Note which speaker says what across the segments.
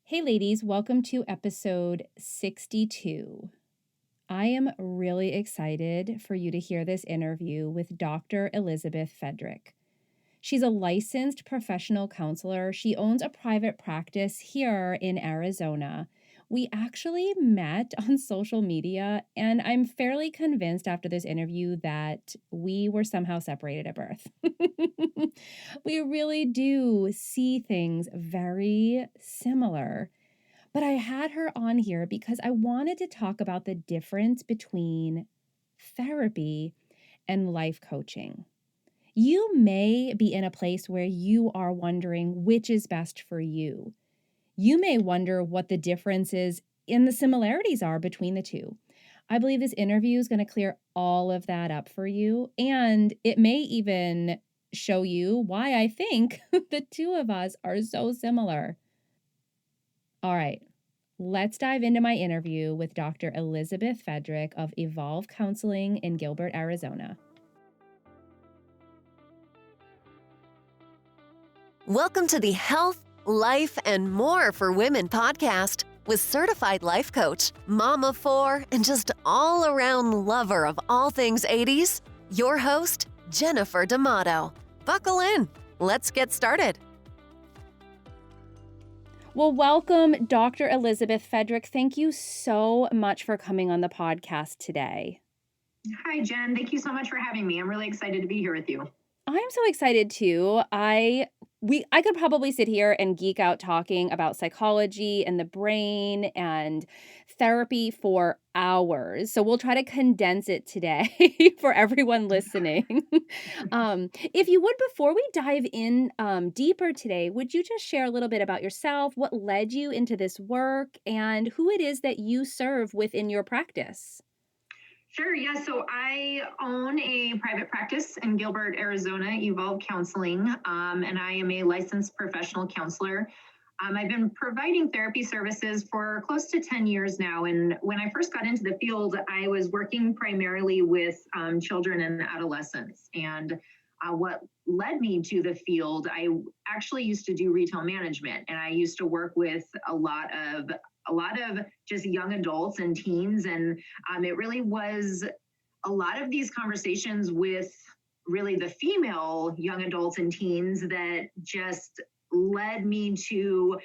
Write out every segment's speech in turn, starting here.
Speaker 1: Hey, ladies, welcome to episode 62. I am really excited for you to hear this interview with Dr. Elizabeth Fedrick. She's a licensed professional counselor. She owns a private practice here in Arizona. We actually met on social media, and I'm fairly convinced after this interview that we were somehow separated at birth. We really do see things very similar. But I had her on here because I wanted to talk about the difference between therapy and life coaching. You may be in a place where you are wondering which is best for you. You may wonder what the differences and the similarities are between the two. I believe this interview is going to clear all of that up for you, and it may even show you why I think the two of us are so similar. All right. Let's dive into my interview with Dr. Elizabeth Fedrick of Evolve Counseling in Gilbert, Arizona.
Speaker 2: Welcome to the Health, Life, and More for Women podcast with certified life coach, mom of four, and just all-around lover of all things 80s, your host, Jennifer D'Amato. Buckle in. Let's get started.
Speaker 1: Well, welcome, Dr. Elizabeth Fedrick. Thank you so much for coming on the podcast today.
Speaker 3: Hi, Jen. Thank you so much for having me. I'm really excited to be here with you.
Speaker 1: I'm so excited too. I could probably sit here and geek out talking about psychology and the brain and therapy for hours. So we'll try to condense it today for everyone listening. If you would, before we dive in deeper today, would you just share a little bit about yourself, what led you into this work, and who it is that you serve within your practice?
Speaker 3: Sure. Yeah. So I own a private practice in Gilbert, Arizona, Evolve Counseling, and I am a licensed professional counselor. I've been providing therapy services for close to 10 years now. And when I first got into the field, I was working primarily with children and adolescents. And what led me to the field, I actually used to do retail management, and I used to work with a lot of just young adults and teens. And it really was a lot of these conversations with really the female young adults and teens that just led me to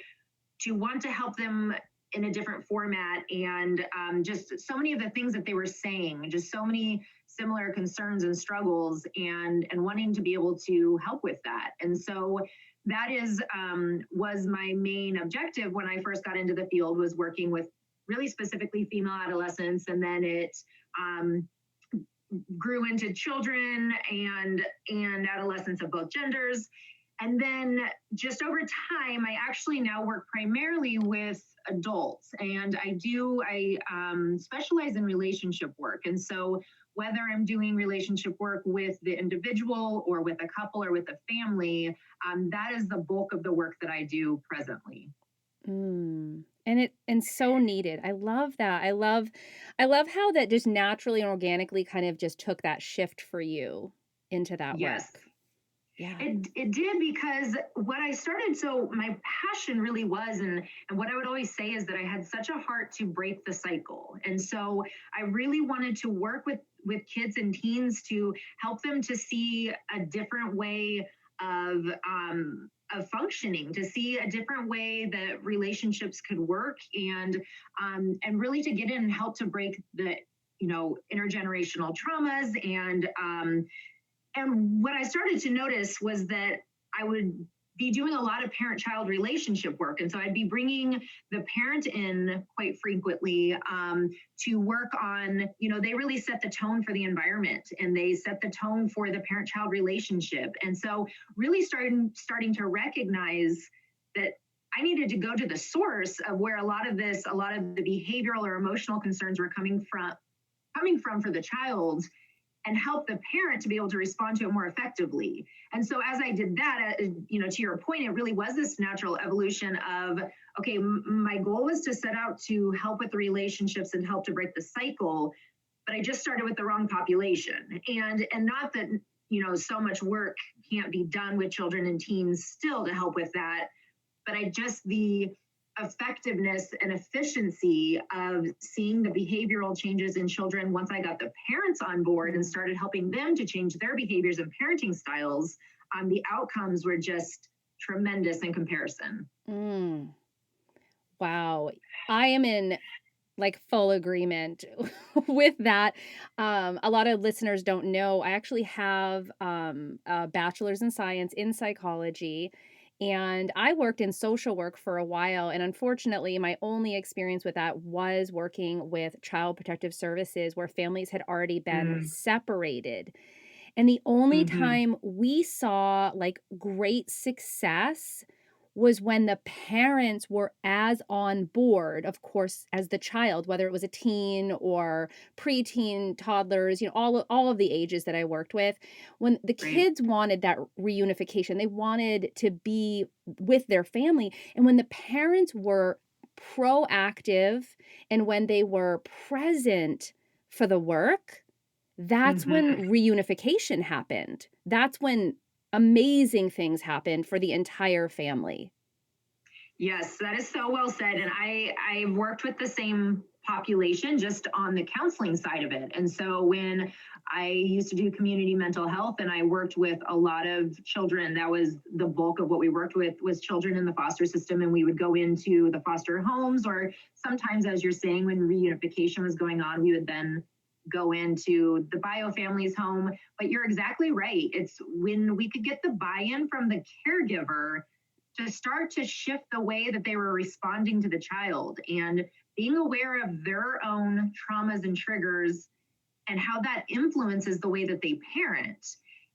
Speaker 3: want to help them in a different format. And just so many of the things that they were saying, just so many similar concerns and struggles, and wanting to be able to help with that. And so that was my main objective when I first got into the field, was working with really specifically female adolescents. And then it grew into children and adolescents of both genders. And then just over time, I actually now work primarily with adults, and I specialize in relationship work. And so whether I'm doing relationship work with the individual or with a couple or with a family, that is the bulk of the work that I do presently.
Speaker 1: And so needed. I love that. I love how that just naturally and organically kind of just took that shift for you into that
Speaker 3: Yes.
Speaker 1: work. Yeah.
Speaker 3: It did, because what I started, so my passion really was, and what I would always say is that I had such a heart to break the cycle. And so I really wanted to work with kids and teens to help them to see a different way of functioning, to see a different way that relationships could work, and really to get in and help to break the intergenerational traumas. And what I started to notice was that I would be doing a lot of parent-child relationship work. And so I'd be bringing the parent in quite frequently to work on, they really set the tone for the environment, and they set the tone for the parent-child relationship. And so really starting to recognize that I needed to go to the source of where a lot of the behavioral or emotional concerns were coming from for the child, and help the parent to be able to respond to it more effectively. And so as I did that, to your point, it really was this natural evolution of, okay, my goal was to set out to help with the relationships and help to break the cycle, but I just started with the wrong population. And not that, so much work can't be done with children and teens still to help with that, but the effectiveness and efficiency of seeing the behavioral changes in children once I got the parents on board and started helping them to change their behaviors and parenting styles, the outcomes were just tremendous in comparison.
Speaker 1: Mm. Wow. I am in like full agreement with that. A lot of listeners don't know, I actually have a bachelor's in science in psychology. And I worked in social work for a while. And unfortunately, my only experience with that was working with child protective services where families had already been
Speaker 3: Mm,
Speaker 1: separated. And the only
Speaker 3: hmm.
Speaker 1: time we saw like great success was when the parents were as on board, of course, as the child, whether it was a teen or preteen, toddlers, all of the ages that I worked with. When the
Speaker 3: Great.
Speaker 1: kids wanted that reunification, they wanted to be with their family. And when the parents were proactive and when they were present for the work, that's when
Speaker 3: Hmm.
Speaker 1: reunification happened. That's when amazing things happened for the entire family.
Speaker 3: Yes, that is so well said. And I worked with the same population just on the counseling side of it. And so when I used to do community mental health and I worked with a lot of children, that was the bulk of what we worked with was children in the foster system. And we would go into the foster homes, or sometimes, as you're saying, when reunification was going on, we would then go into the bio family's home. But you're exactly right. It's when we could get the buy-in from the caregiver to start to shift the way that they were responding to the child and being aware of their own traumas and triggers and how that influences the way that they parent.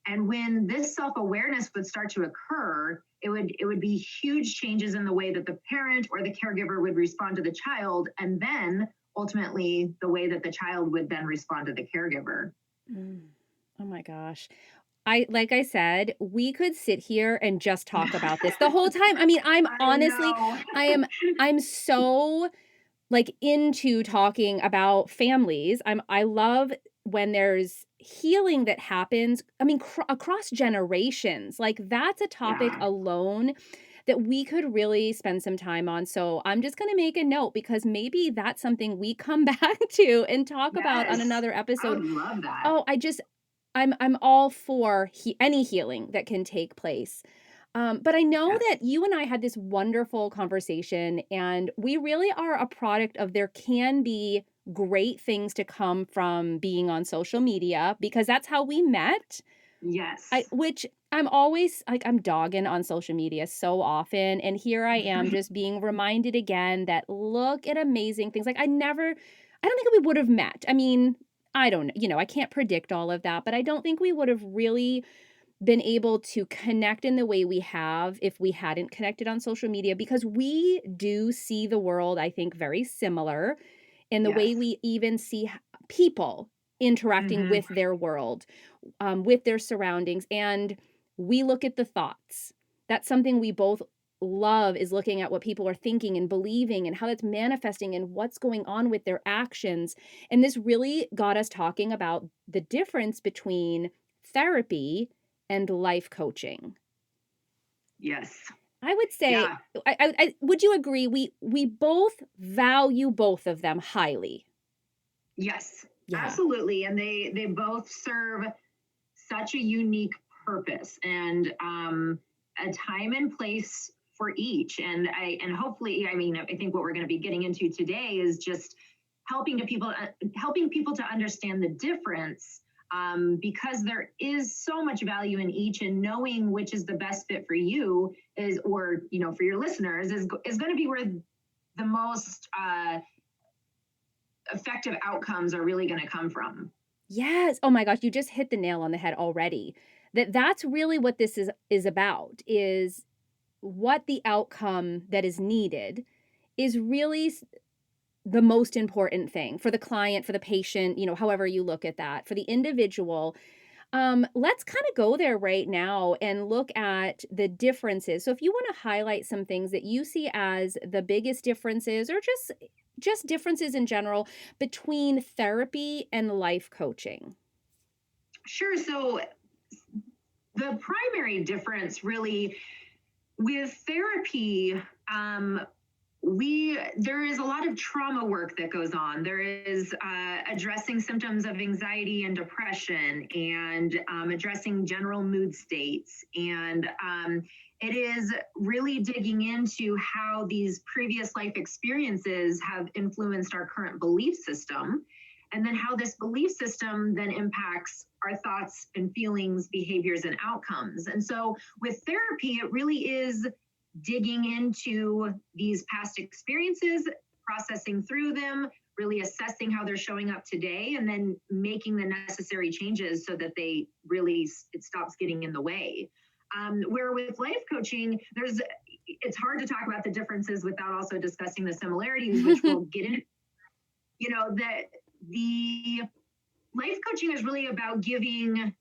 Speaker 3: And when this self-awareness would start to occur, it would be huge changes in the way that the parent or the caregiver would respond to the child, and then ultimately the way that the child would then respond to the caregiver.
Speaker 1: Mm. Oh my gosh. Like I said, we could sit here and just talk about this the whole time. I mean, I'm
Speaker 3: I
Speaker 1: honestly,
Speaker 3: know.
Speaker 1: I'm so like into talking about families. I love when there's healing that happens. I mean, across generations. Like that's a topic
Speaker 3: Yeah.
Speaker 1: alone that we could really spend some time on. So I'm just going to make a note because maybe that's something we come back to and talk about on
Speaker 3: Yes.
Speaker 1: another
Speaker 3: I
Speaker 1: episode.
Speaker 3: would love that.
Speaker 1: Oh, I'm all for any healing that can take place. But I know
Speaker 3: Yes.
Speaker 1: that you and I had this wonderful conversation, and we really are a product of there can be great things to come from being on social media because that's how we met.
Speaker 3: Yes.
Speaker 1: Which I'm always like, I'm dogging on social media so often. And here I am just being reminded again that look at amazing things. Like, I don't think we would have met. I mean, I don't know, I can't predict all of that, but I don't think we would have really been able to connect in the way we have if we hadn't connected on social media because we do see the world, I think, very similar in the way
Speaker 3: Yes.
Speaker 1: we even see people interacting
Speaker 3: Hmm.
Speaker 1: with their world, with their surroundings. And we look at the thoughts. That's something we both love is looking at what people are thinking and believing and how that's manifesting and what's going on with their actions. And this really got us talking about the difference between therapy and life coaching.
Speaker 3: Yes.
Speaker 1: I would say,
Speaker 3: Yeah.
Speaker 1: would you agree? We both value both of them highly.
Speaker 3: Yes.
Speaker 1: Yeah.
Speaker 3: Absolutely. And they both serve such a unique purpose and a time and place for each. And hopefully, I mean, I think what we're going to be getting into today is just helping people to understand the difference, because there is so much value in each, and knowing which is the best fit for you is, or for your listeners, is going to be where the most effective outcomes are really going to come from.
Speaker 1: Yes. Oh my gosh, you just hit the nail on the head already. That's really what this is about, is what the outcome that is needed is really the most important thing for the client, for the patient, however you look at that, for the individual. Let's kind of go there right now and look at the differences. So if you want to highlight some things that you see as the biggest differences or just differences in general between therapy and life coaching.
Speaker 3: Sure. So the primary difference really with therapy, there is a lot of trauma work that goes on. There is addressing symptoms of anxiety and depression, and addressing general mood states, and it is really digging into how these previous life experiences have influenced our current belief system, and then how this belief system then impacts our thoughts and feelings, behaviors, and outcomes. And so with therapy, it really is digging into these past experiences, processing through them, really assessing how they're showing up today, and then making the necessary changes so that it stops getting in the way. Where with life coaching, it's hard to talk about the differences without also discussing the similarities, which we'll get into. That the life coaching is really about giving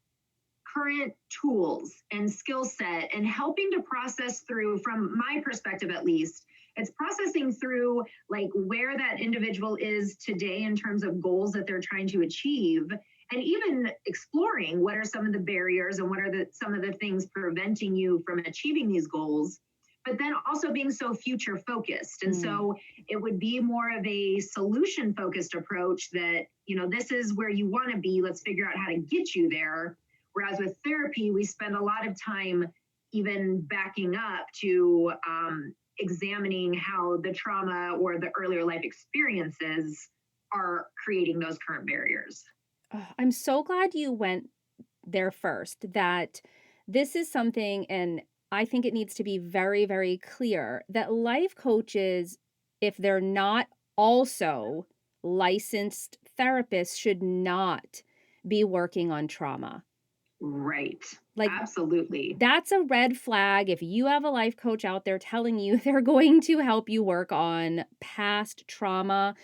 Speaker 3: current tools and skill set and helping to process through, from my perspective at least, it's processing through like where that individual is today in terms of goals that they're trying to achieve, and even exploring what are some of the barriers and what are some of the things preventing you from achieving these goals, but then also being so future focused. And so it would be more of a solution focused approach that, this is where you want to be, let's figure out how to get you there. Whereas with therapy, we spend a lot of time even backing up to examining how the trauma or the earlier life experiences are creating those current barriers.
Speaker 1: Oh, I'm so glad you went there first, that this is something, and I think it needs to be very, very clear that life coaches, if they're not also licensed therapists, should not be working on trauma.
Speaker 3: Right.
Speaker 1: Like,
Speaker 3: absolutely.
Speaker 1: That's a red flag. If you have a life coach out there telling you they're going to help you work on past trauma,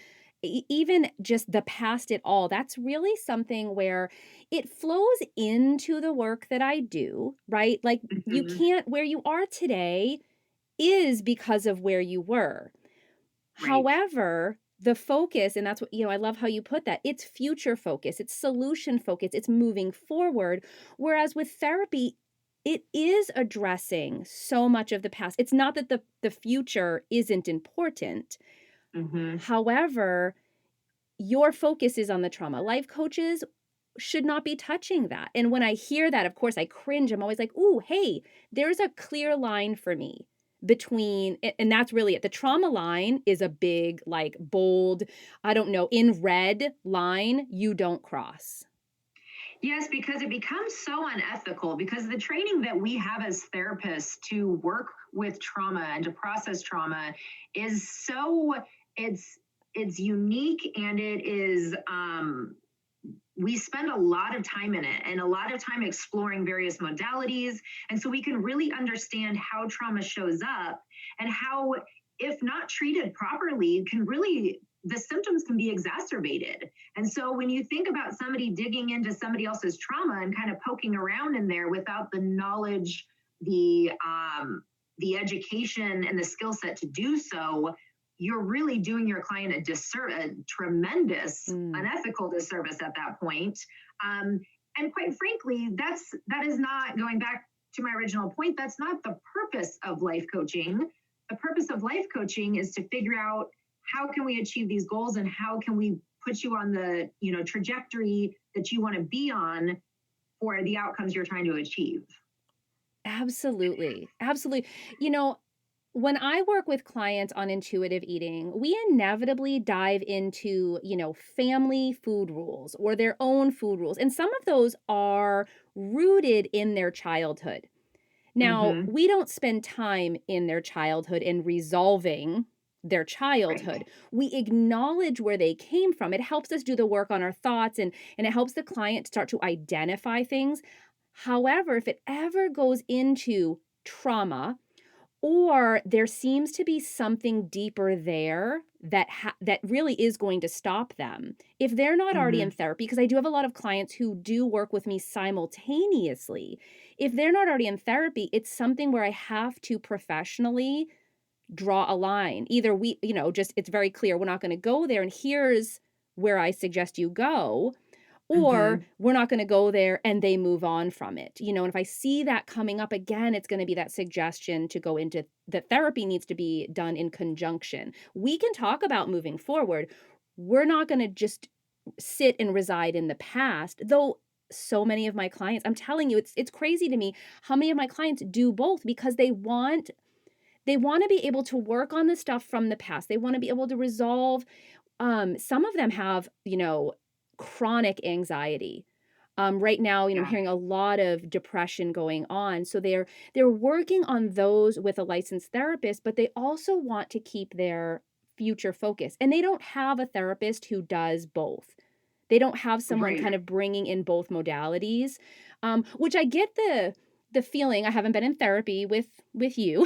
Speaker 1: even just the past it all, that's really something where it flows into the work that I do, right? Like, you can't, where you are today is because of where you were.
Speaker 3: Right.
Speaker 1: However, the focus, and that's what, I love how you put that. It's future focus, it's solution focus, it's moving forward. Whereas with therapy, it is addressing so much of the past. It's not that the future isn't important. However, your focus is on the trauma. Life coaches should not be touching that. And when I hear that, of course, I cringe. I'm always like, ooh, hey, there's a clear line for me between, and that's really it. The trauma line is a big, like, bold, I don't know, in red line you don't cross.
Speaker 3: Yes, because it becomes so unethical, because the training that we have as therapists to work with trauma and to process trauma is it's unique, and it is we spend a lot of time in it and a lot of time exploring various modalities. And so we can really understand how trauma shows up and how, if not treated properly, the symptoms can be exacerbated. And so when you think about somebody digging into somebody else's trauma and kind of poking around in there without the knowledge, the education, and the skill set to do so, you're really doing your client a tremendous unethical disservice at that point. And quite frankly, that is not, going back to my original point, that's not the purpose of life coaching. The purpose of life coaching is to figure out how can we achieve these goals, and how can we put you on the trajectory that you want to be on for the outcomes you're trying to achieve.
Speaker 1: Absolutely. Absolutely. When I work with clients on intuitive eating, we inevitably dive into, family food rules or their own food rules. And some of those are rooted in their childhood. Now, we don't spend time in their childhood in resolving their childhood.
Speaker 3: Right.
Speaker 1: We acknowledge where they came from. It helps us do the work on our thoughts, and it helps the client start to identify things. However, if it ever goes into trauma, or there seems to be something deeper there that really is going to stop them, if they're not already in therapy, because I do have a lot of clients who do work with me simultaneously. If they're not already in therapy, it's something where I have to professionally draw a line. Either we, just, it's very clear we're not going to go there, and here's where I suggest you go. or we're not going to go there and they move on from it. And if I see that coming up again, it's going to be that suggestion to go into that therapy needs to be done in conjunction. We can talk about moving forward. We're not going to just sit and reside in the past, though so many of my clients, I'm telling you, it's crazy to me how many of my clients do both because they want to be able to work on the stuff from the past. They want to be able to resolve. Some of them have, chronic anxiety. Right now, I'm
Speaker 3: Yeah.
Speaker 1: hearing a lot of depression going on. So they're working on those with a licensed therapist, but they also want to keep their future focus. And they don't have a therapist who does both. They don't have someone
Speaker 3: Right.
Speaker 1: kind of bringing in both modalities, which I get the feeling. I haven't been in therapy with you,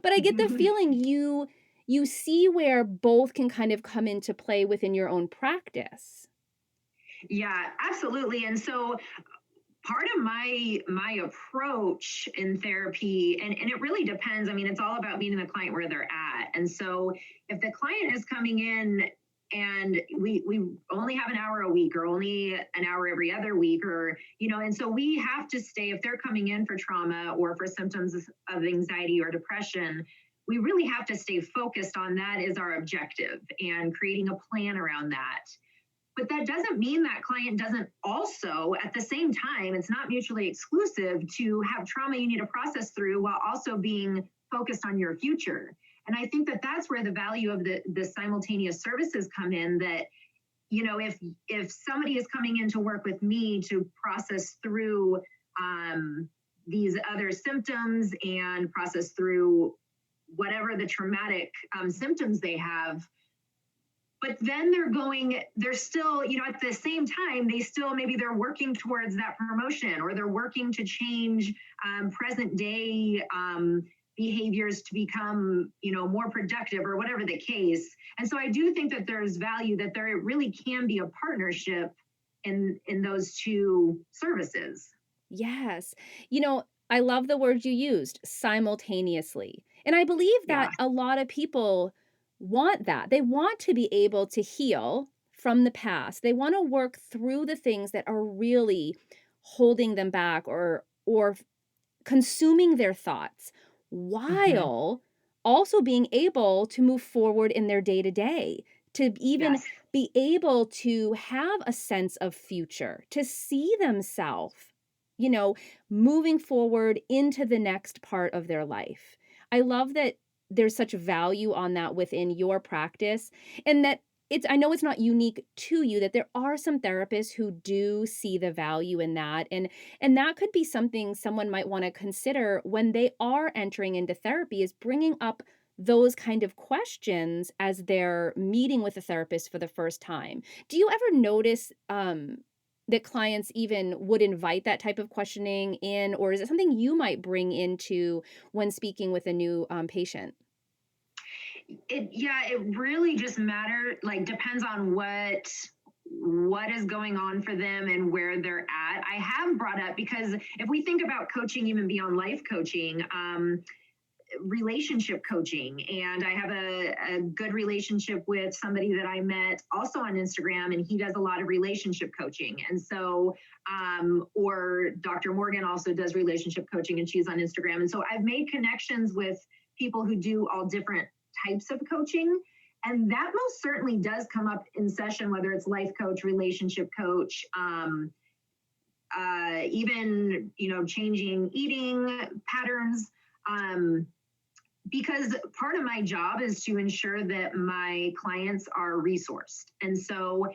Speaker 1: but I get the feeling you see where both can kind of come into play within your own practice.
Speaker 3: Yeah, absolutely. And so part of my approach in therapy, and it really depends. I mean, it's all about meeting the client where they're at. And so if the client is coming in and we only have an hour a week or only an hour every other week, or and so we have to stay, if they're coming in for trauma or for symptoms of anxiety or depression, we really have to stay focused on that as our objective and creating a plan around that. But that doesn't mean that client doesn't also, at the same time, it's not mutually exclusive to have trauma you need to process through while also being focused on your future. And I think that that's where the value of the simultaneous services come in, that, if somebody is coming in to work with me to process through these other symptoms and process through whatever the traumatic symptoms they have, but then they're still, at the same time, maybe they're working towards that promotion, or they're working to change present day behaviors to become, more productive, or whatever the case. And so I do think that there's value, that there really can be a partnership in those two services.
Speaker 1: Yes. I love the word you used, simultaneously. And I believe
Speaker 3: Yeah.
Speaker 1: that a lot of people want that. They want to be able to heal from the past. They want to work through the things that are really holding them back or consuming their thoughts
Speaker 3: Mm-hmm.
Speaker 1: while also being able to move forward in their day to day, to even
Speaker 3: Yes.
Speaker 1: be able to have a sense of future, to see themselves, you know, moving forward into the next part of their life. I love that there's such value on that within your practice, and that I know it's not unique to you, that there are some therapists who do see the value in that, and that could be something someone might want to consider when they are entering into therapy, is bringing up those kind of questions as they're meeting with a therapist for the first time. Do you ever notice that clients even would invite that type of questioning in, or is it something you might bring into when speaking with a new patient?
Speaker 3: It really just depends on what is going on for them and where they're at. I have brought up, because if we think about coaching even beyond life coaching, relationship coaching, and I have a good relationship with somebody that I met also on Instagram, and he does a lot of relationship coaching. And so or Dr. Morgan also does relationship coaching, and she's on Instagram. And so I've made connections with people who do all different types of coaching, and that most certainly does come up in session, whether it's life coach, relationship coach, even changing eating patterns, because part of my job is to ensure that my clients are resourced. And so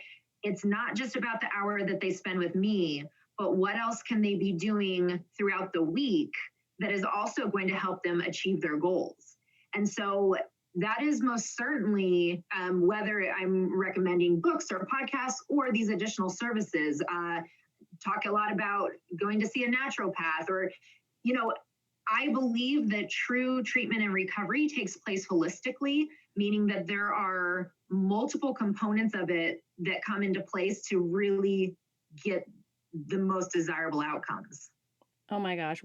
Speaker 3: it's not just about the hour that they spend with me, but what else can they be doing throughout the week that is also going to help them achieve their goals. And so that is most certainly, whether I'm recommending books or podcasts or these additional services, talk a lot about going to see a naturopath, or, I believe that true treatment and recovery takes place holistically, meaning that there are multiple components of it that come into place to really get the most desirable outcomes.
Speaker 1: Oh my gosh,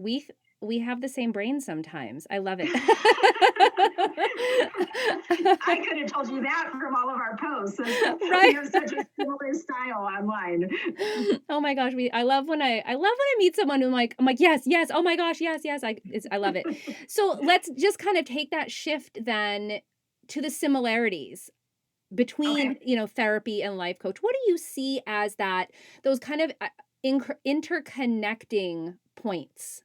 Speaker 1: we have the same brain sometimes. I love it.
Speaker 3: I could have told you that from all of our posts. We
Speaker 1: Right.
Speaker 3: have such a similar style online.
Speaker 1: Oh my gosh, I love when I meet someone who I'm like, "Yes, yes. Oh my gosh, yes, yes." I love it. So, let's just kind of take that shift then to the similarities between,
Speaker 3: Okay.
Speaker 1: therapy and life coach. What do you see as those kind of interconnecting points?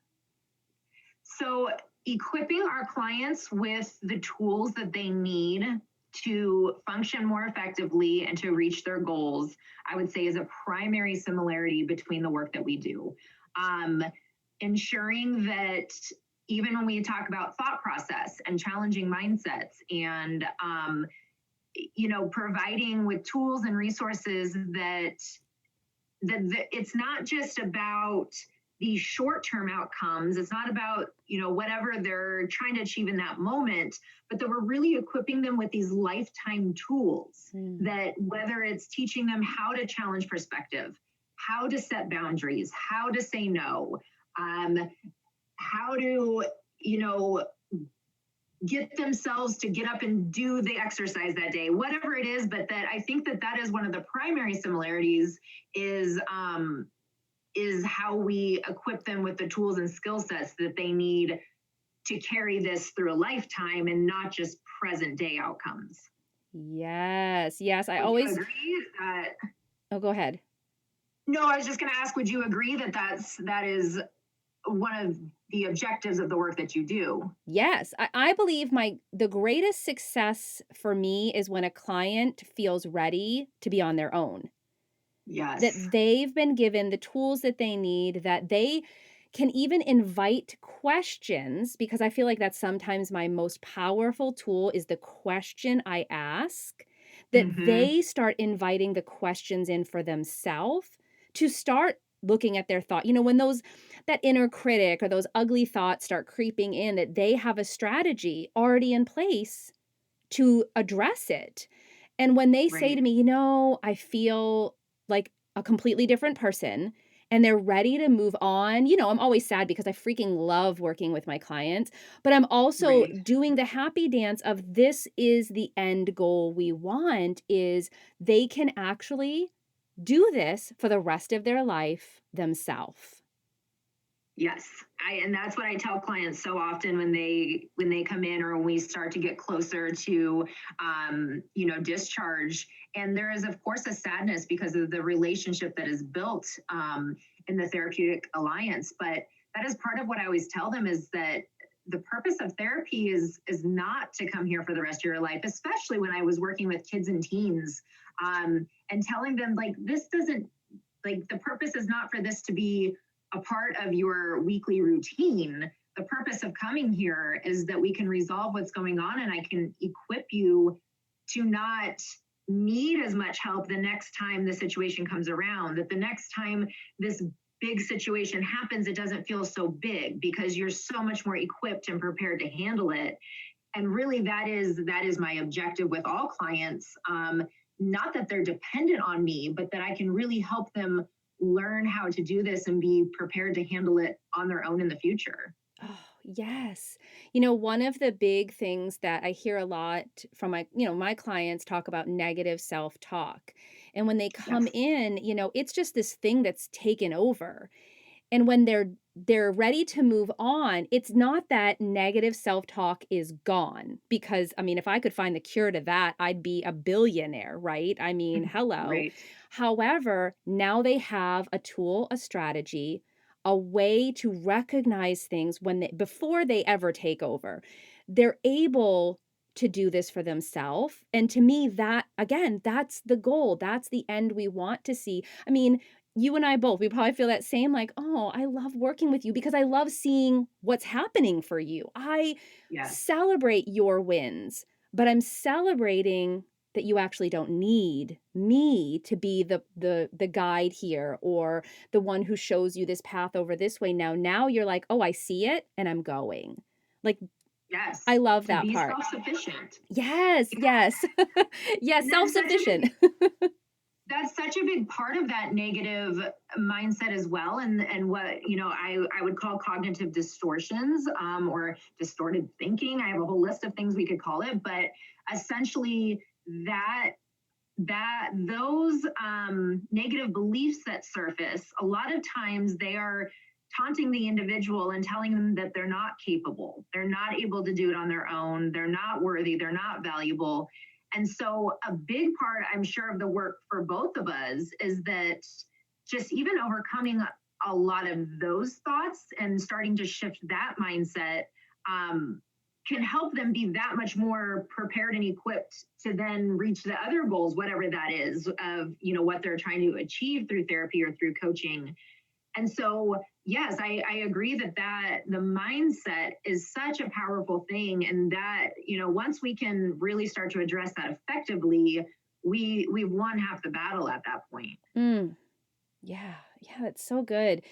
Speaker 3: So, equipping our clients with the tools that they need to function more effectively and to reach their goals, I would say is a primary similarity between the work that we do. Um, Ensuring that even when we talk about thought process and challenging mindsets and providing with tools and resources that it's not just about these short-term outcomes. It's not about whatever they're trying to achieve in that moment, but that we're really equipping them with these lifetime tools.
Speaker 1: Mm.
Speaker 3: That whether it's teaching them how to challenge perspective, how to set boundaries, how to say no, how to get themselves to get up and do the exercise that day, whatever it is. But that I think that is one of the primary similarities is how we equip them with the tools and skill sets that they need to carry this through a lifetime and not just present day outcomes.
Speaker 1: Yes, yes. I
Speaker 3: Would you
Speaker 1: always
Speaker 3: agree that?
Speaker 1: Oh, go ahead.
Speaker 3: No, I was just going to ask, would you agree that that is one of the objectives of the work that you do?
Speaker 1: Yes, I believe the greatest success for me is when a client feels ready to be on their own. That
Speaker 3: Yes.
Speaker 1: they've been given the tools that they need, that they can even invite questions, because I feel like that's sometimes my most powerful tool is the question I ask, that
Speaker 3: Mm-hmm.
Speaker 1: they start inviting the questions in for themselves to start looking at their thought. When that inner critic or those ugly thoughts start creeping in, that they have a strategy already in place to address it. And when they say
Speaker 3: Right.
Speaker 1: to me, I feel like a completely different person and they're ready to move on, I'm always sad because I freaking love working with my clients, but I'm also
Speaker 3: Right.
Speaker 1: doing the happy dance of this is the end goal we want is they can actually do this for the rest of their life themselves.
Speaker 3: Yes, and that's what I tell clients so often when they come in or when we start to get closer to discharge. And there is of course a sadness because of the relationship that is built in the therapeutic alliance. But that is part of what I always tell them is that the purpose of therapy is not to come here for the rest of your life, especially when I was working with kids and teens and telling them like this doesn't like the purpose is not for this to be a part of your weekly routine. The purpose of coming here is that we can resolve what's going on and I can equip you to not need as much help the next time the situation comes around, that the next time this big situation happens, it doesn't feel so big because you're so much more equipped and prepared to handle it. And really that is my objective with all clients. Not that they're dependent on me, but that I can really help them learn how to do this and be prepared to handle it on their own in the future.
Speaker 1: Oh, yes. One of the big things that I hear a lot from my clients talk about negative self-talk. And when they come
Speaker 3: Yes.
Speaker 1: in, it's just this thing that's taken over. And when they're ready to move on, it's not that negative self-talk is gone because I mean, if I could find the cure to that, I'd be a billionaire, right? I mean, hello.
Speaker 3: Right.
Speaker 1: However, now they have a tool, a strategy, a way to recognize things before they ever take over. They're able to do this for themselves. And to me, that again, that's the goal. That's the end we want to see. I mean, you and I both, we probably feel that same like, oh, I love working with you because I love seeing what's happening for you. I
Speaker 3: Yes.
Speaker 1: celebrate your wins, but I'm celebrating that you actually don't need me to be the guide here or the one who shows you this path over this way. Now you're like, oh, I see it and I'm going. Like, I
Speaker 3: Yes.
Speaker 1: love
Speaker 3: To
Speaker 1: that
Speaker 3: be
Speaker 1: part.
Speaker 3: self-sufficient.
Speaker 1: Yes,
Speaker 3: Yeah.
Speaker 1: yes. Yes,
Speaker 3: And that's
Speaker 1: self-sufficient.
Speaker 3: that's such a big part of that negative mindset as well, and what I would call cognitive distortions, or distorted thinking. I have a whole list of things we could call it, but essentially that those negative beliefs that surface, a lot of times they are taunting the individual and telling them that they're not capable, they're not able to do it on their own, they're not worthy, they're not valuable. And so a big part, I'm sure, of the work for both of us is that just even overcoming a lot of those thoughts and starting to shift that mindset, can help them be that much more prepared and equipped to then reach the other goals, whatever that is, of what they're trying to achieve through therapy or through coaching. And so, yes, I agree that the mindset is such a powerful thing, and that once we can really start to address that effectively, we've won half the battle at that point.
Speaker 1: Mm, yeah, yeah, that's so good.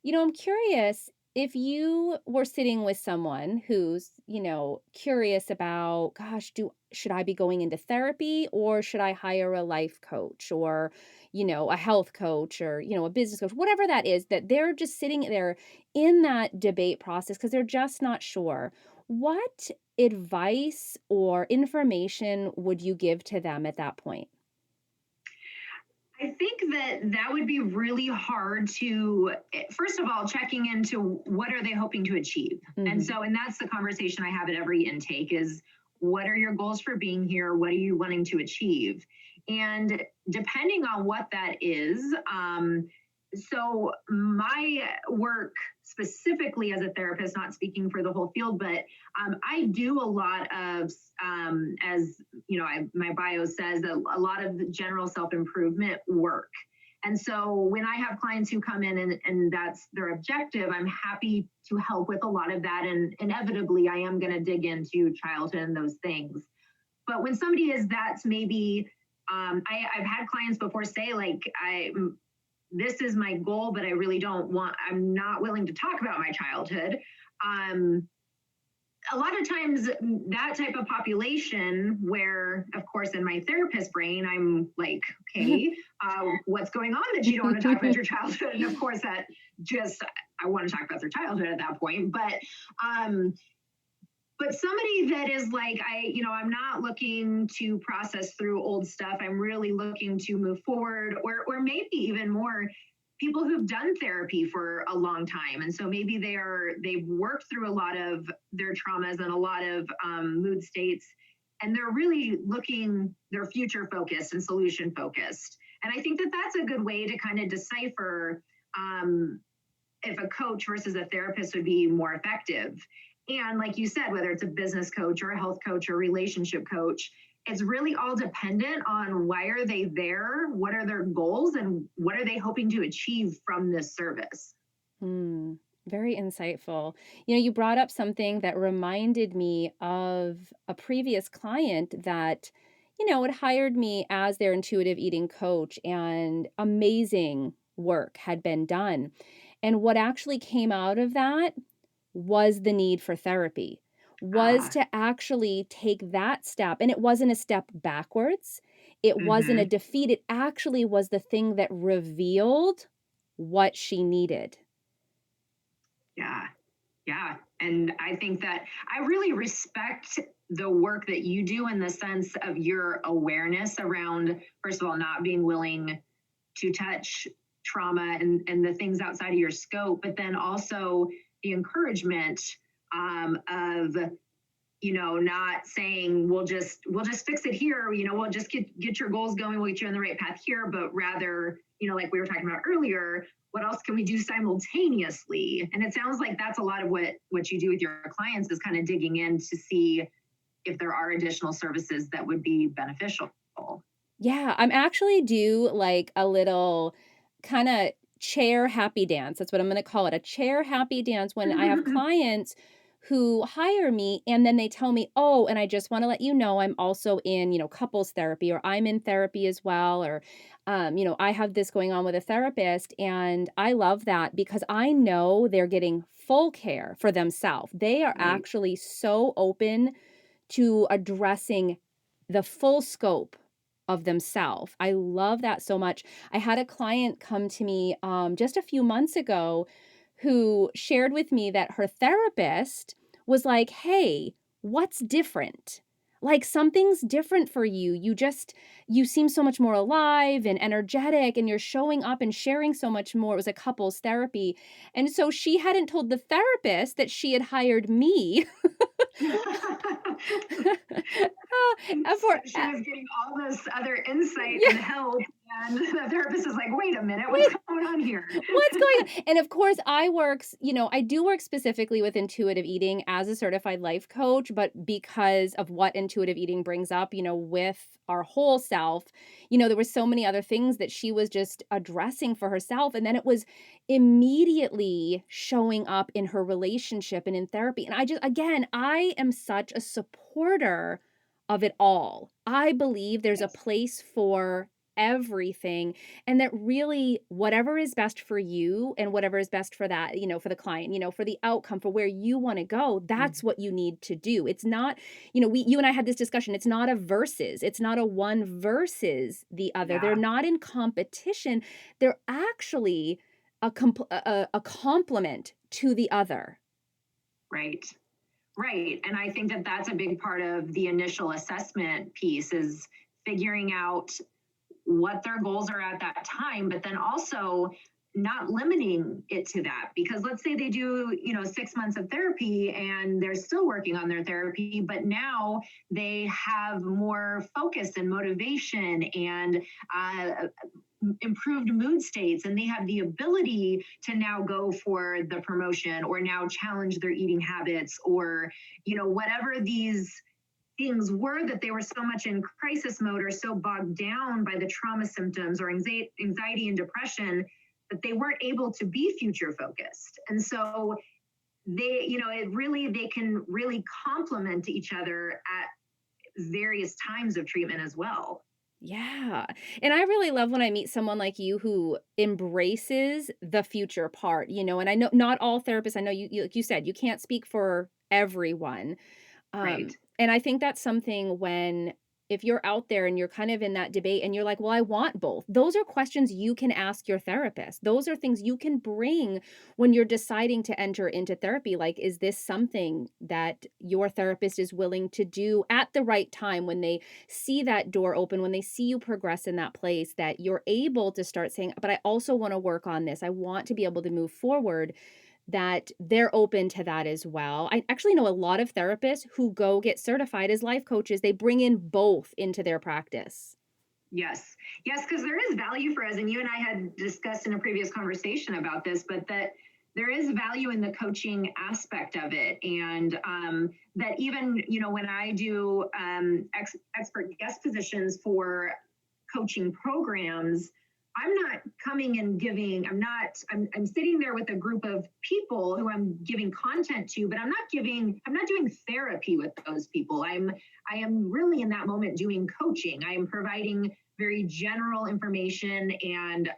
Speaker 1: I'm curious if you were sitting with someone who's, curious about, gosh, do should I be going into therapy or should I hire a life coach or, a health coach or, a business coach, whatever that is, that they're just sitting there in that debate process because they're just not sure. What advice or information would you give to them at that point?
Speaker 3: I think that would be really hard to, first of all, checking into what are they hoping to achieve. And
Speaker 1: Mhm.
Speaker 3: so, and that's the conversation I have at every intake is, what are your goals for being here? What are you wanting to achieve? And depending on what that is, so my work specifically as a therapist, not speaking for the whole field, but I do a lot of, as my bio says, a lot of the general self improvement work. And so when I have clients who come in and that's their objective, I'm happy to help with a lot of that. And inevitably, I am going to dig into childhood and those things. But when somebody is that's maybe, I've had clients before say, like, this is my goal, but I'm not willing to talk about my childhood. Um, a lot of times that type of population where, of course, in my therapist brain, I'm like, okay, what's going on that you don't want to talk about your childhood? And of course that just, I want to talk about their childhood at that point. Um, but somebody that is like, I'm not looking to process through old stuff. I'm really looking to move forward, or maybe even more people who've done therapy for a long time. And so maybe they've worked through a lot of their traumas and a lot of mood states, and they're really they're future focused and solution focused. And I think that that's a good way to kind of decipher, if a coach versus a therapist would be more effective. And like you said, whether it's a business coach or a health coach or relationship coach, it's really all dependent on why are they there, what are their goals, and what are they hoping to achieve from this service.
Speaker 1: Hmm. Very insightful. You brought up something that reminded me of a previous client that, had hired me as their intuitive eating coach, and amazing work had been done. And what actually came out of that was the need for therapy, was
Speaker 3: Ah,
Speaker 1: to actually take that step. And it wasn't a step backwards, it wasn't a
Speaker 3: mm-hmm.
Speaker 1: defeat. It actually was the thing that revealed what she needed.
Speaker 3: Yeah. Yeah. And I think that I really respect the work that you do in the sense of your awareness around, first of all, not being willing to touch trauma and the things outside of your scope, but then also the encouragement, of not saying we'll just fix it here, we'll just get your goals going, we'll get you on the right path here, but rather, like we were talking about earlier, what else can we do simultaneously? And it sounds like that's a lot of what you do with your clients, is kind of digging in to see if there are additional services that would be beneficial.
Speaker 1: Yeah, I'm actually do like a little kinda chair happy dance. That's what I'm gonna call it, a chair happy dance when I have clients who hire me and then they tell me, "Oh, and I just wanna let you know I'm also in, couples therapy," or "I'm in therapy as well," or, "I have this going on with a therapist," and I love that because I know they're getting full care for themselves. They are
Speaker 3: Right.
Speaker 1: actually so open to addressing the full scope of themselves. I love that so much. I had a client come to me just a few months ago who shared with me that her therapist was like, "Hey, what's different? Like something's different for you. You seem so much more alive and energetic, and you're showing up and sharing so much more." It was a couples therapy. And so she hadn't told the therapist that she had hired me
Speaker 3: So
Speaker 1: for
Speaker 3: she was getting all this other insight and help, and the therapist is like, "Wait a minute, what's going on here?"
Speaker 1: what's going on? And of course, I do work specifically with intuitive eating as a certified life coach, but because of what intuitive eating brings up, with our whole self, there were so many other things that she was just addressing for herself. And then it was immediately showing up in her relationship and in therapy. And again, I am such a supporter of it all. I believe there's a
Speaker 3: Yes.
Speaker 1: place for everything, and that really whatever is best for you and whatever is best for that, for the client, for the outcome, for where you want to go, that's what you need to do. It's not, you and I had this discussion. It's not a versus. It's not a one versus the other. They're
Speaker 3: Yeah,
Speaker 1: not in competition. They're actually a complement to the other.
Speaker 3: right. Right. And I think that that's a big part of the initial assessment piece is figuring out what their goals are at that time, but then also not limiting it to that. Because let's say they do, 6 months of therapy and they're still working on their therapy, but now they have more focus and motivation and improved mood states, and they have the ability to now go for the promotion or now challenge their eating habits, or whatever these things were that they were so much in crisis mode or so bogged down by the trauma symptoms or anxiety and depression that they weren't able to be future focused. And so they can really complement each other at various times of treatment as well.
Speaker 1: Yeah. And I really love when I meet someone like you who embraces the future part, and I know not all therapists, I know like you said, you can't speak for everyone.
Speaker 3: Right.
Speaker 1: And I think that's something when if you're out there and you're kind of in that debate and you're like, "Well, I want both." Those are questions you can ask your therapist. Those are things you can bring when you're deciding to enter into therapy. Like, is this something that your therapist is willing to do at the right time when they see that door open, when they see you progress in that place, that you're able to start saying, "But I also want to work on this. I want to be able to move forward," that they're open to that as well. I actually know a lot of therapists who go get certified as life coaches. They bring in both into their practice.
Speaker 3: Yes. Yes, because there is value for us. And you and I had discussed in a previous conversation about this, but that there is value in the coaching aspect of it. And that even, when I do expert guest positions for coaching programs, I'm not coming and giving, I'm sitting there with a group of people who I'm giving content to, but I'm not doing therapy with those people. I am really in that moment doing coaching. I am providing very general information and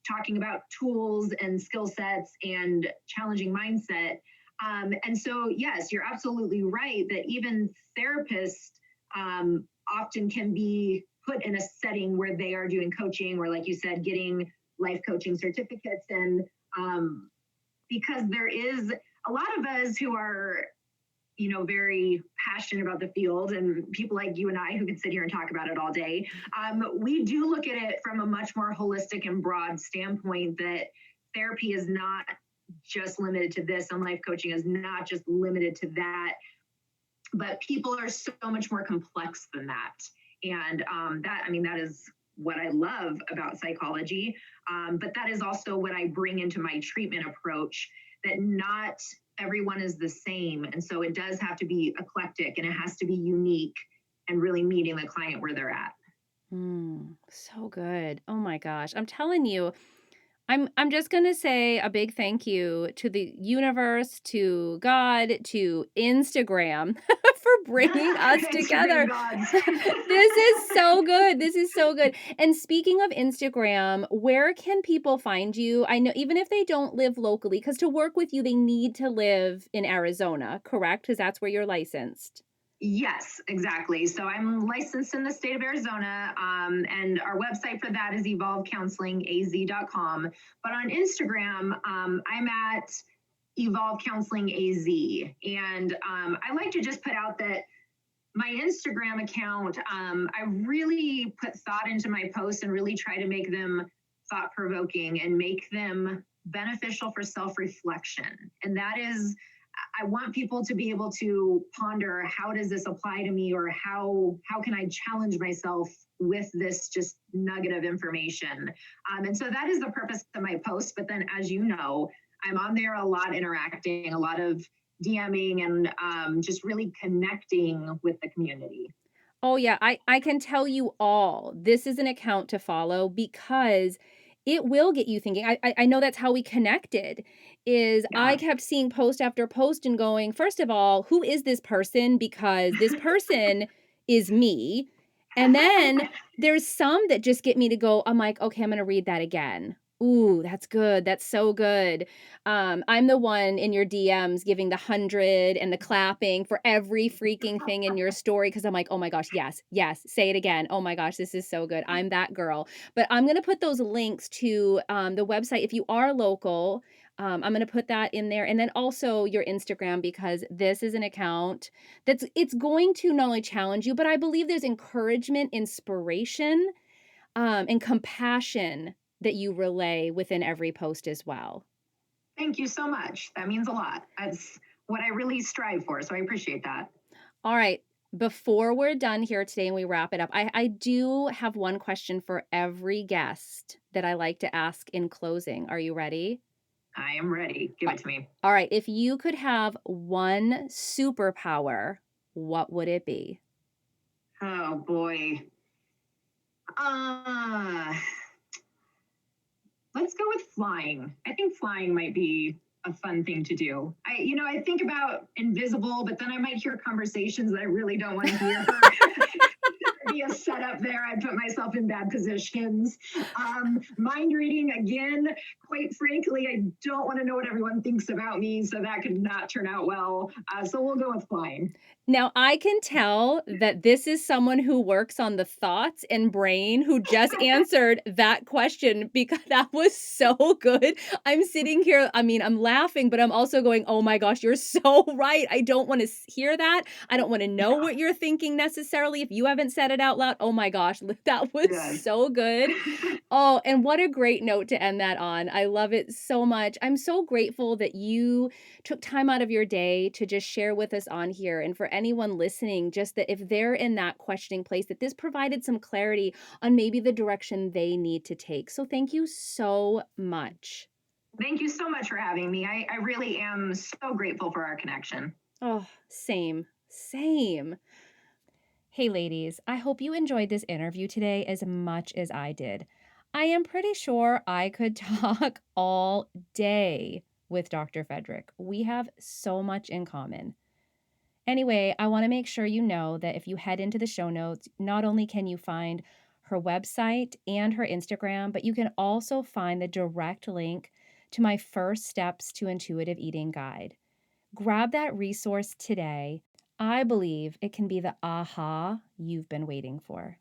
Speaker 3: talking about tools and skill sets and challenging mindset. And so, yes, you're absolutely right that even therapists often can be put in a setting where they are doing coaching or, like you said, getting life coaching certificates. And because there is a lot of us who are very passionate about the field, and people like you and I who could sit here and talk about it all day. We do look at it from a much more holistic and broad standpoint, that therapy is not just limited to this, and life coaching is not just limited to that, but people are so much more complex than that. And that is what I love about psychology. But that is also what I bring into my treatment approach, that not everyone is the same. And so it does have to be eclectic and it has to be unique and really meeting the client where they're at.
Speaker 1: So good. Oh my gosh. I'm telling you, I'm just going to say a big thank you to the universe, to God, to Instagram for bringing us
Speaker 3: Instagram
Speaker 1: together.
Speaker 3: gods.
Speaker 1: This is so good. This is so good. And speaking of Instagram, where can people find you? I know even if they don't live locally, because to work with you, they need to live in Arizona, correct? Because that's where you're licensed.
Speaker 3: Yes, exactly. So I'm licensed in the state of Arizona, and our website for that is evolvecounselingaz.com. But on Instagram, I'm at Evolve Counseling AZ. And I like to just put out that my Instagram account, I really put thought into my posts and really try to make them thought provoking and make them beneficial for self reflection. And that is, I want people to be able to ponder, how does this apply to me, or how can I challenge myself with this just nugget of information. And so that is the purpose of my post. But then, as you know, I'm on there a lot, interacting, a lot of DMing, and just really connecting with the community.
Speaker 1: Oh, yeah, I can tell you all, this is an account to follow because it will get you thinking. I know that's how we connected, is I
Speaker 3: Yeah.
Speaker 1: kept seeing post after post and going, "First of all, who is this person? Because this person is me." And then there's some that just get me to go, I'm like, "Okay, I'm gonna read that again. Ooh, that's good. That's so good." I'm the one in your DMs giving the 100 and the clapping for every freaking thing in your story because I'm like, oh my gosh, yes, yes, say it again. Oh my gosh, this is so good. I'm that girl. But I'm going to put those links to the website if you are local. I'm going to put that in there, and then also your Instagram, because this is an account it's going to not only challenge you, but I believe there's encouragement, inspiration, and compassion that you relay within every post as well.
Speaker 3: Thank you so much. That means a lot. That's what I really strive for. So I appreciate that.
Speaker 1: All right. Before we're done here today and we wrap it up, I do have one question for every guest that I like to ask in closing. Are you ready?
Speaker 3: I am ready. Give
Speaker 1: A-
Speaker 3: it to me.
Speaker 1: All right. If you could have one superpower, what would it be?
Speaker 3: Oh boy. Uh, let's go with flying. I think flying might be a fun thing to do. I think about invisible, but then I might hear conversations that I really don't want to hear. Be a setup there. I put myself in bad positions. Mind reading again. Quite frankly, I don't want to know what everyone thinks about me, so that could not turn out well. So we'll go with flying.
Speaker 1: Now, I can tell that this is someone who works on the thoughts and brain who just answered that question because that was so good. I'm sitting here, I mean, I'm laughing, but I'm also going, oh my gosh, you're so right. I don't want to hear that. I don't want to know
Speaker 3: Yeah,
Speaker 1: what you're thinking necessarily if you haven't said it out loud. Oh my gosh, that was
Speaker 3: good.
Speaker 1: so good. Oh, and what a great note to end that on. I love it so much. I'm so grateful that you took time out of your day to just share with us on here. And for anyone listening, just that if they're in that questioning place, that this provided some clarity on maybe the direction they need to take. So thank you so much.
Speaker 3: Thank you so much for having me. I really am so grateful for our connection.
Speaker 1: Oh, same, same. Hey, ladies, I hope you enjoyed this interview today as much as I did. I am pretty sure I could talk all day with Dr. Fedrick. We have so much in common. Anyway, I want to make sure you know that if you head into the show notes, not only can you find her website and her Instagram, but you can also find the direct link to my First Steps to Intuitive Eating guide. Grab that resource today. I believe it can be the aha you've been waiting for.